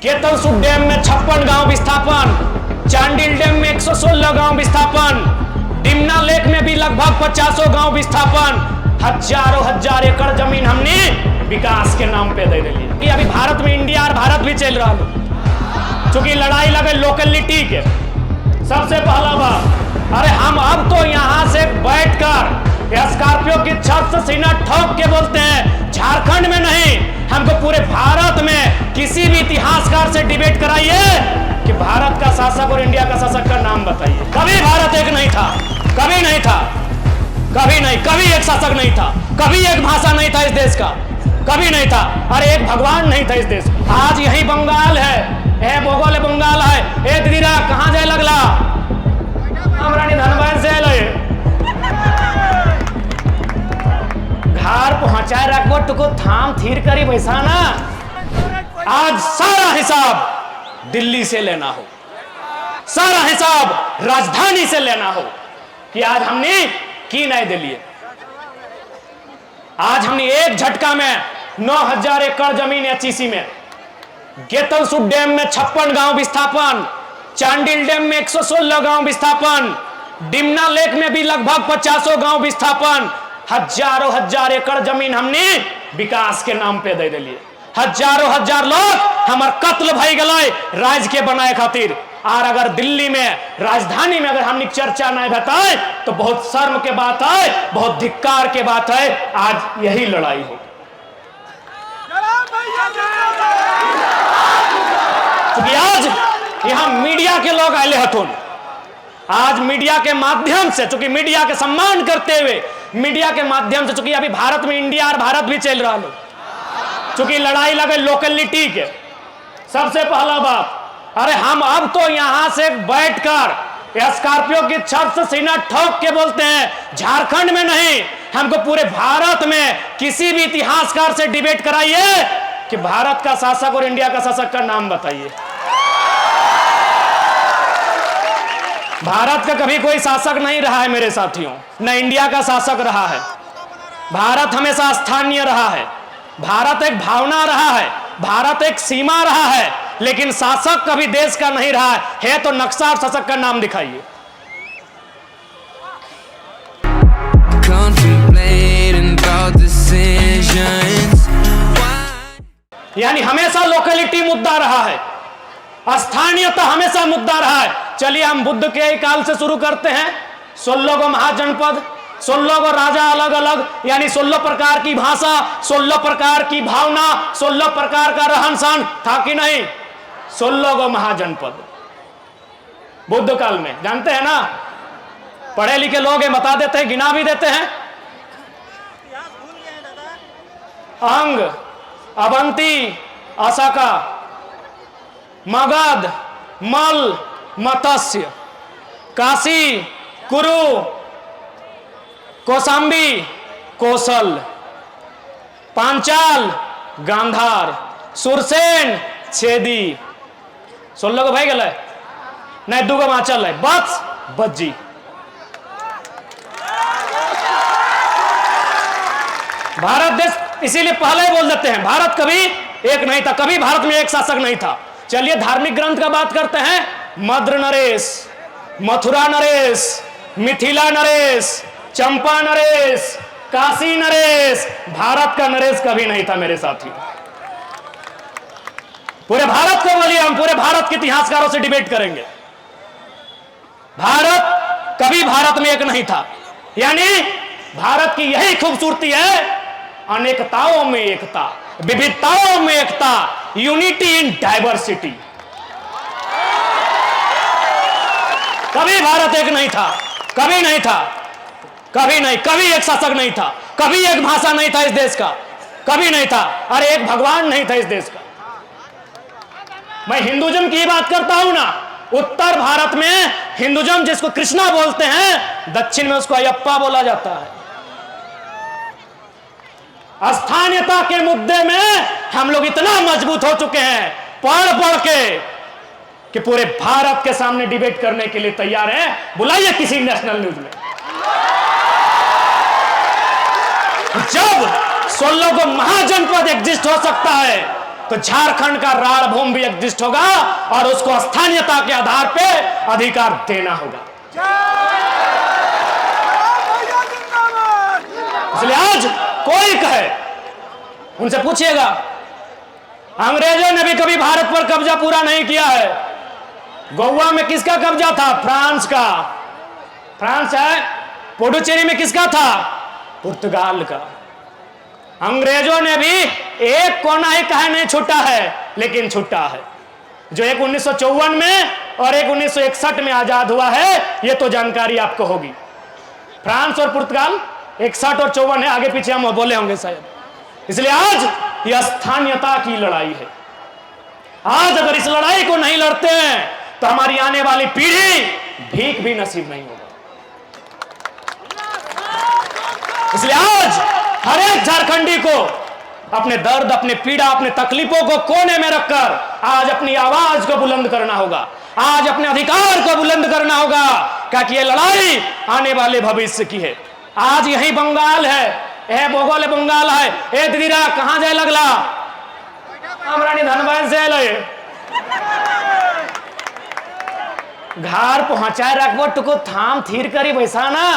केतलसुट dam में 56 गांव विस्थापन, चांडिल डैम में 116 गांव विस्थापन, डिमना लेक में भी लगभग 50 गांव विस्थापन, हजारों हजार एकड़ जमीन हमने विकास के नाम पे दे दिली। अभी भारत में इंडिया और भारत भी चल रहा है, चूंकि लड़ाई लगे लोकेलिटी के। सबसे पहला बात, अरे हम अब तो यहां से बैठकर स्कॉर्पियो की छत से सीना ठोक के बोलते हैं, झारखंड में नहीं, हमको पूरे भारत में किसी भी इतिहासकार से डिबेट कराइए कि भारत का शासक और इंडिया का शासक का नाम बताइए। कभी भारत एक नहीं था, कभी नहीं था, कभी नहीं, कभी एक शासक नहीं था, कभी एक भाषा नहीं था इस देश का, कभी नहीं था। अरे एक भगवान नहीं था इस देश का। आज यही बंगाल है, बोगोल बंगाल है। दीदीरा कहाँ जाए लगला, रानी धनबाद से ले घर पहुंचाए रखबो तुको थाम थीर करी वैसा ना। आज सारा हिसाब दिल्ली से लेना हो, सारा हिसाब राजधानी से लेना हो कि आज हमने की नहीं दिल्ली। आज हमने एक झटका में 9000 एकड़ जमीन एचईसी में, केतलसुट डैम में 56 गांव विस्थापन, चांडिल डैम में 116 गांव विस्थापन, डिमना लेक में भी लगभग 50 गांव विस्थापन, हजारों हजार एकड़ जमीन हमने विकास के नाम पे दे दिली। हजारों हजार लोग हमार कत्ल भई गए राज्य के बनाए खातिर। और अगर दिल्ली में राजधानी में अगर हमने चर्चा नहीं बताए तो बहुत शर्म के बात है, बहुत धिक्कार के बात है। आज यही लड़ाई हो, क्योंकि आज यहां मीडिया के लोग आए हथुन। आज मीडिया के माध्यम से, चूंकि मीडिया के सम्मान करते हुए मीडिया के माध्यम से, चूंकि अभी भारत में इंडिया और भारत भी चल रहा है, चूंकि लड़ाई लगे लोकेलिटी के। सबसे पहला बात, अरे हम अब तो यहां से बैठकर स्कॉर्पियो की छत से सीना ठोक के बोलते हैं, झारखंड में नहीं, हमको पूरे भारत में किसी भी इतिहासकार से डिबेट कराइए कि भारत का शासक और इंडिया का शासक का नाम बताइए। भारत का कभी कोई शासक नहीं रहा है मेरे साथियों, न इंडिया का शासक रहा है। भारत हमेशा स्थानीय रहा है, भारत एक भावना रहा है, भारत एक सीमा रहा है, लेकिन शासक कभी देश का नहीं रहा है। तो नक्शा और शासक का नाम दिखाइए। यानी हमेशा लोकेलिटी मुद्दा रहा है, स्थानीयता हमेशा मुद्दा रहा है। चलिए हम बुद्ध के काल से शुरू करते हैं। 16 गो महाजनपद, 16 गो राजा अलग अलग, यानी 16 प्रकार की भाषा, 16 प्रकार की भावना, 16 प्रकार का रहन सहन था कि नहीं? 16 गो महाजनपद बुद्ध काल में, जानते हैं ना, पढ़े लिखे लोग हैं, बता देते हैं, गिना भी देते हैं। अंग, अवंती, असाका, मगध, मल, मत्स्य, काशी, कुरु, कौशाम्बी, कौशल, पांचाल, गांधार, सुरसेन, छेदी। 16 को भाई गए नहीं, 2 गो चल है, बस बज्जी। भारत देश इसीलिए पहले ही बोल देते हैं, भारत कभी एक नहीं था, कभी भारत में एक शासक नहीं था। चलिए धार्मिक ग्रंथ का बात करते हैं। मद्र नरेश, मथुरा नरेश, मिथिला नरेश, चंपा नरेश, काशी नरेश, भारत का नरेश कभी नहीं था मेरे साथियों। पूरे भारत को बोलिए, हम पूरे भारत के इतिहासकारों से डिबेट करेंगे। भारत कभी भारत में एक नहीं था। यानी भारत की यही खूबसूरती है, अनेकताओं में एकता, विविधताओं में एकता, यूनिटी इन डाइवर्सिटी। कभी भारत एक नहीं था, कभी नहीं था, कभी नहीं, कभी एक शासक नहीं था, कभी एक भाषा नहीं था इस देश का, कभी नहीं था। अरे एक भगवान नहीं था इस देश का। मैं हिंदुज्म की बात करता हूं ना, उत्तर भारत में हिंदुज्म जिसको कृष्णा बोलते हैं, दक्षिण में उसको अयप्पा बोला जाता है। स्थानीयता के मुद्दे में हम लोग इतना मजबूत हो चुके हैं, पढ़ पढ़ के, कि पूरे भारत के सामने डिबेट करने के लिए तैयार हैं। बुलाइए किसी नेशनल न्यूज में। जब 16 को महाजनपद एग्जिस्ट हो सकता है, तो झारखंड का राणभूमि भी एग्जिस्ट होगा और उसको स्थानीयता के आधार पे अधिकार देना होगा। इसलिए आज कोई कहे, उनसे पूछिएगा, अंग्रेजों ने भी कभी भारत पर कब्जा पूरा नहीं किया है। गोवा में किसका कब्जा था? फ्रांस का। फ्रांस है। पुडुचेरी में किसका था? पुर्तगाल का। अंग्रेजों ने भी एक कोना ही कहा नहीं छूटा है, लेकिन छूटा है। जो एक 1954 में और एक 1961 में आजाद हुआ है, ये तो जानकारी आपको होगी। फ्रांस और पुर्तगाल 61 और 54 है, आगे पीछे हम बोले होंगे शायद। इसलिए आज यह स्थानीयता की लड़ाई है। आज अगर इस लड़ाई को नहीं लड़ते हैं तो हमारी आने वाली पीढ़ी भीख भी नसीब नहीं होगा। इसलिए आज हर एक झारखंडी को अपने दर्द, अपने पीड़ा, अपने तकलीफों को कोने में रखकर आज अपनी आवाज को बुलंद करना होगा। आज अपने अधिकार को बुलंद करना होगा, क्योंकि ये लड़ाई आने वाले भविष्य की है। आज यही बंगाल है, यह बोगोल बंगाल है। ए दीदीरा कहां जाए लगला? हमरानी धनबाद से लगे घर पहुंचाए रखबो, टुको थाम थीर करी बैसा ना।